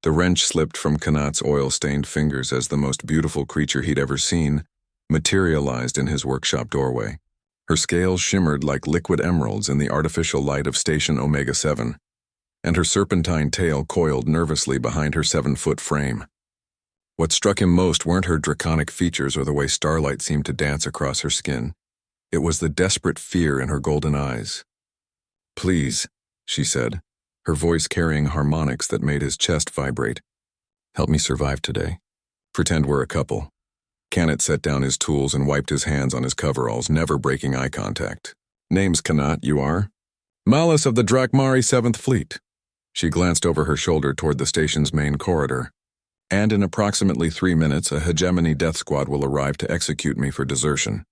The wrench slipped from Kanat's oil-stained fingers as the most beautiful creature he'd ever seen materialized in his workshop doorway. Her scales shimmered like liquid emeralds in the artificial light of Station Omega-7, and her serpentine tail coiled nervously behind her 7-foot frame. What struck him most weren't her draconic features or the way starlight seemed to dance across her skin. It was the desperate fear in her golden eyes. "Please," she said, her voice carrying harmonics that made his chest vibrate. "Help me survive today. Pretend we're a couple." Kanat set down his tools and wiped his hands on his coveralls, never breaking eye contact. "Name's Kanat, you are?" "Malus of the Drakmari 7th Fleet." She glanced over her shoulder toward the station's main corridor. "And in approximately 3 minutes, a hegemony death squad will arrive to execute me for desertion."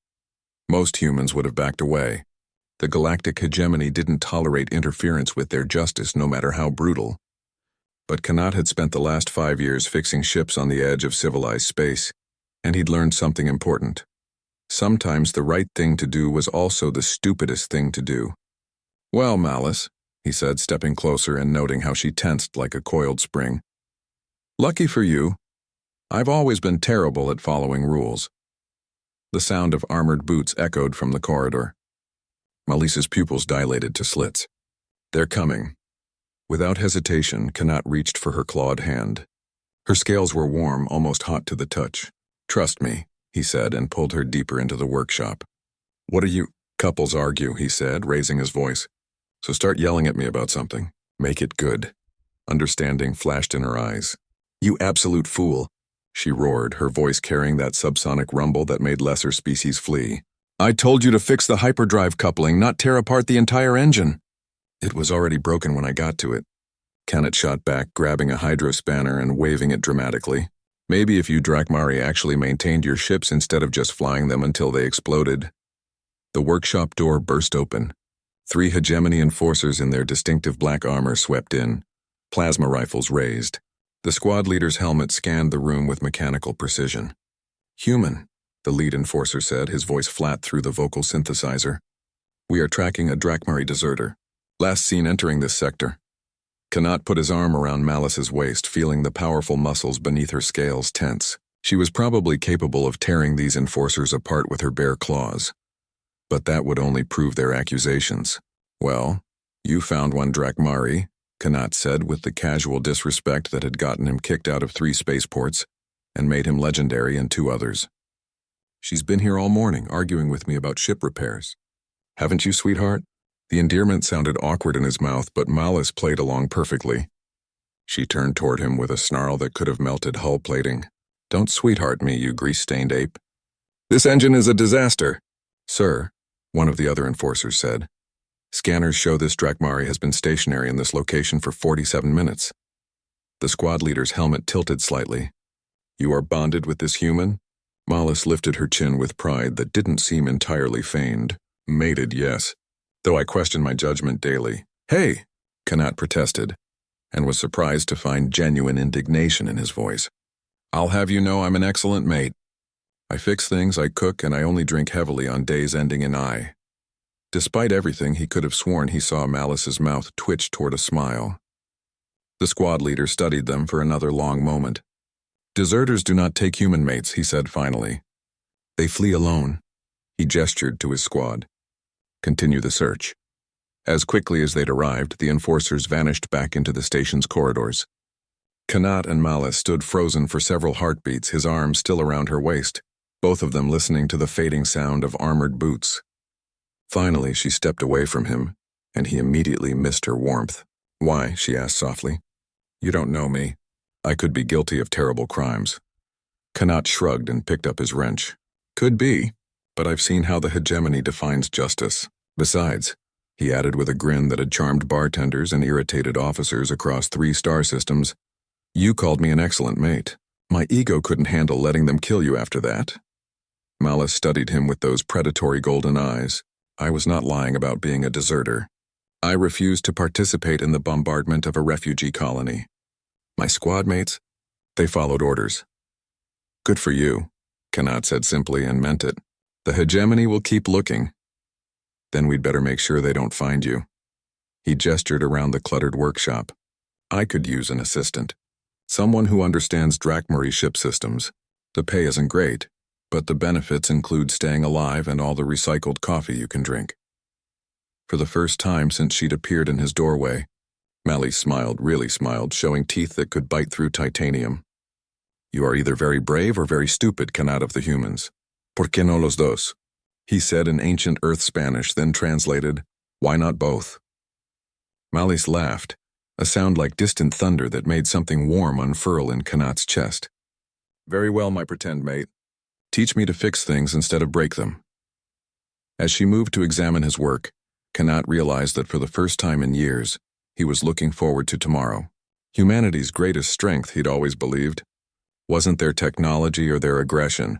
Most humans would have backed away. The galactic hegemony didn't tolerate interference with their justice, no matter how brutal. But Kanat had spent the last 5 years fixing ships on the edge of civilized space, and he'd learned something important. Sometimes the right thing to do was also the stupidest thing to do. "Well, Malus," he said, stepping closer and noting how she tensed like a coiled spring. "Lucky for you. I've always been terrible at following rules." The sound of armored boots echoed from the corridor. Malice's pupils dilated to slits. "They're coming." Without hesitation, Kanat reached for her clawed hand. Her scales were warm, almost hot to the touch. "Trust me," he said, and pulled her deeper into the workshop. "What are you—" "Couples argue," he said, raising his voice. "So start yelling at me about something. Make it good." Understanding flashed in her eyes. "You absolute fool," she roared, her voice carrying that subsonic rumble that made lesser species flee. "I told you to fix the hyperdrive coupling, not tear apart the entire engine." "It was already broken when I got to it." Kanat shot back, grabbing a hydrospanner and waving it dramatically. "Maybe if you Drakmari actually maintained your ships instead of just flying them until they exploded." The workshop door burst open. 3 hegemony enforcers in their distinctive black armor swept in, plasma rifles raised. The squad leader's helmet scanned the room with mechanical precision. "Human," the lead enforcer said, his voice flat through the vocal synthesizer. "We are tracking a Drakmari deserter. Last seen entering this sector." Kanat put his arm around Malice's waist, feeling the powerful muscles beneath her scales tense. She was probably capable of tearing these enforcers apart with her bare claws. But that would only prove their accusations. "Well, you found one Drakmari," Kanat said with the casual disrespect that had gotten him kicked out of 3 spaceports and made him legendary in 2 others. "She's been here all morning, arguing with me about ship repairs." "Haven't you, sweetheart?" The endearment sounded awkward in his mouth, but Malus played along perfectly. She turned toward him with a snarl that could have melted hull plating. "Don't sweetheart me, you grease-stained ape." "This engine is a disaster." "Sir," one of the other enforcers said, "scanners show this Drakmari has been stationary in this location for 47 minutes. The squad leader's helmet tilted slightly. "You are bonded with this human?" Malus lifted her chin with pride that didn't seem entirely feigned. "Mated, yes. Though I question my judgment daily." "Hey!" Kanat protested, and was surprised to find genuine indignation in his voice. "I'll have you know I'm an excellent mate. I fix things, I cook, and I only drink heavily on days ending in I." Despite everything, he could have sworn he saw Malice's mouth twitch toward a smile. The squad leader studied them for another long moment. "Deserters do not take human mates," he said finally. "They flee alone." He gestured to his squad. "Continue the search." As quickly as they'd arrived, the enforcers vanished back into the station's corridors. Kanat and Malus stood frozen for several heartbeats, his arms still around her waist, both of them listening to the fading sound of armored boots. Finally, she stepped away from him, and he immediately missed her warmth. "Why?" she asked softly. "You don't know me. I could be guilty of terrible crimes." Kanat shrugged and picked up his wrench. "Could be, but I've seen how the hegemony defines justice. Besides," he added with a grin that had charmed bartenders and irritated officers across 3 star systems, "you called me an excellent mate. My ego couldn't handle letting them kill you after that." Malus studied him with those predatory golden eyes. "I was not lying about being a deserter. I refused to participate in the bombardment of a refugee colony. My squad mates, they followed orders." "Good for you," Kanat said simply and meant it. "The hegemony will keep looking. Then we'd better make sure they don't find you." He gestured around the cluttered workshop. "I could use an assistant." Someone who understands Drakmari ship systems. The pay isn't great, but the benefits include staying alive and all the recycled coffee you can drink. For the first time since she'd appeared in his doorway, Mally smiled, really smiled, showing teeth that could bite through titanium. You are either very brave or very stupid, Kanat of the humans. ¿Por qué no los dos? He said in ancient Earth Spanish, then translated, why not both? Mally's laughed, a sound like distant thunder that made something warm unfurl in Kanat's chest. Very well, my pretend mate. Teach me to fix things instead of break them. As she moved to examine his work, Kanat realized that for the first time in years, he was looking forward to tomorrow. Humanity's greatest strength, he'd always believed, wasn't their technology or their aggression.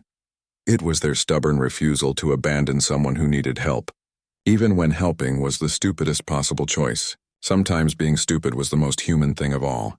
It was their stubborn refusal to abandon someone who needed help, even when helping was the stupidest possible choice. Sometimes being stupid was the most human thing of all.